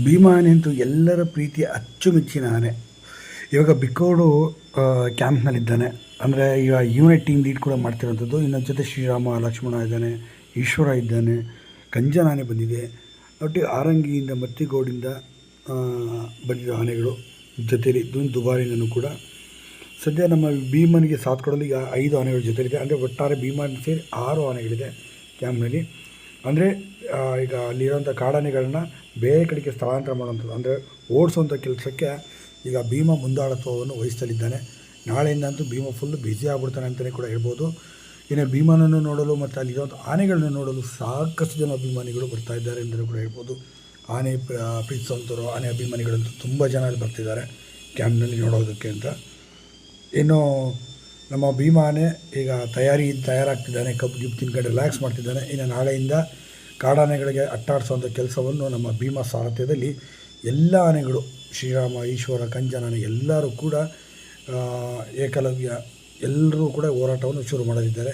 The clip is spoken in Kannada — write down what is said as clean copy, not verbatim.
ಭೀಮಾ ಆನೆ ಅಂತೂ ಎಲ್ಲರ ಪ್ರೀತಿಯ ಅಚ್ಚುಮೆಚ್ಚಿನ ಆನೆ. ಇವಾಗ ಬಿಕ್ಕೋಡು ಕ್ಯಾಂಪ್ನಲ್ಲಿದ್ದಾನೆ. ಅಂದರೆ ಈಗ ಯೂನಿಟ್ ಟೀಮ್ ಲೀಡ್ ಕೂಡ ಮಾಡ್ತಿರೋಂಥದ್ದು. ಇನ್ನೊಂದು ಜೊತೆ ಶ್ರೀರಾಮ ಲಕ್ಷ್ಮಣ ಇದ್ದಾನೆ, ಈಶ್ವರ ಇದ್ದಾನೆ, ಕಂಜನ ಆನೆ ಬಂದಿದೆ, ಒಟ್ಟಿಗೆ ಆರಂಗಿಯಿಂದ ಮತ್ತಿಗೋಡಿಂದ ಬಂದಿರೋ ಆನೆಗಳು ಜೊತೆಲಿ ದುಬಾರಿನೂ ಕೂಡ. ಸದ್ಯ ನಮ್ಮ ಭೀಮನಿಗೆ ಸಾಥ್ ಕೊಡಲು ಈಗ 5 ಆನೆಗಳ ಜೊತೆಲಿದೆ. ಅಂದರೆ ಒಟ್ಟಾರೆ ಭೀಮನ್ ಸೇರಿ 6 ಆನೆಗಳಿದೆ ಕ್ಯಾಂಪ್ನಲ್ಲಿ. ಅಂದರೆ ಈಗ ಅಲ್ಲಿರೋಂಥ ಕಾಡಾನೆಗಳನ್ನ ಬೇರೆ ಕಡೆಗೆ ಸ್ಥಳಾಂತರ ಮಾಡುವಂಥದ್ದು, ಅಂದರೆ ಓಡಿಸುವಂಥ ಕೆಲಸಕ್ಕೆ ಈಗ ಭೀಮ ಮುಂದಾಳತ್ವವನ್ನು ವಹಿಸ್ತಲಿದ್ದಾನೆ. ನಾಳೆಯಿಂದ ಅಂತೂ ಭೀಮ ಫುಲ್ಲು ಬ್ಯುಸಿ ಆಗ್ಬಿಡ್ತಾನೆ ಅಂತಲೇ ಕೂಡ ಹೇಳ್ಬೋದು. ಇನ್ನು ಭೀಮನನ್ನು ನೋಡಲು ಮತ್ತು ಅಲ್ಲಿರುವಂಥ ಆನೆಗಳನ್ನು ನೋಡಲು ಸಾಕಷ್ಟು ಜನ ಅಭಿಮಾನಿಗಳು ಬರ್ತಾ ಇದ್ದಾರೆ ಅಂತಲೂ ಕೂಡ ಹೇಳ್ಬೋದು. ಆನೆ ಪ್ರೀತಿಸುವಂಥವ್ರು, ಆನೆ ಅಭಿಮಾನಿಗಳಂತೂ ತುಂಬ ಜನ ಅಲ್ಲಿ ಬರ್ತಿದ್ದಾರೆ ಕ್ಯಾಂಪ್ನಲ್ಲಿ ನೋಡೋದಕ್ಕೆ ಅಂತ. ಇನ್ನು ನಮ್ಮ ಭೀಮ ಆನೆ ಈಗ ತಯಾರಾಗ್ತಿದ್ದಾನೆ, ಕಬ್ಬು ಗಿಬ್ಬು ತಿನ್ಕೊಂಡು ರಿಲ್ಯಾಕ್ಸ್ ಮಾಡ್ತಿದ್ದಾನೆ. ಇನ್ನು ನಾಳೆಯಿಂದ ಕಾಡಾನೆಗಳಿಗೆ ಅಟ್ಟಾಡಿಸುವಂಥ ಕೆಲಸವನ್ನು ನಮ್ಮ ಭೀಮ ಸಾರಥ್ಯದಲ್ಲಿ ಎಲ್ಲ ಆನೆಗಳು, ಶ್ರೀರಾಮ, ಈಶ್ವರ, ಕಂಜನ ಎಲ್ಲರೂ ಕೂಡ ಏಕಲವ್ಯ ಎಲ್ಲರೂ ಕೂಡ ಹೋರಾಟವನ್ನು ಶುರು ಮಾಡಲಿದ್ದಾರೆ.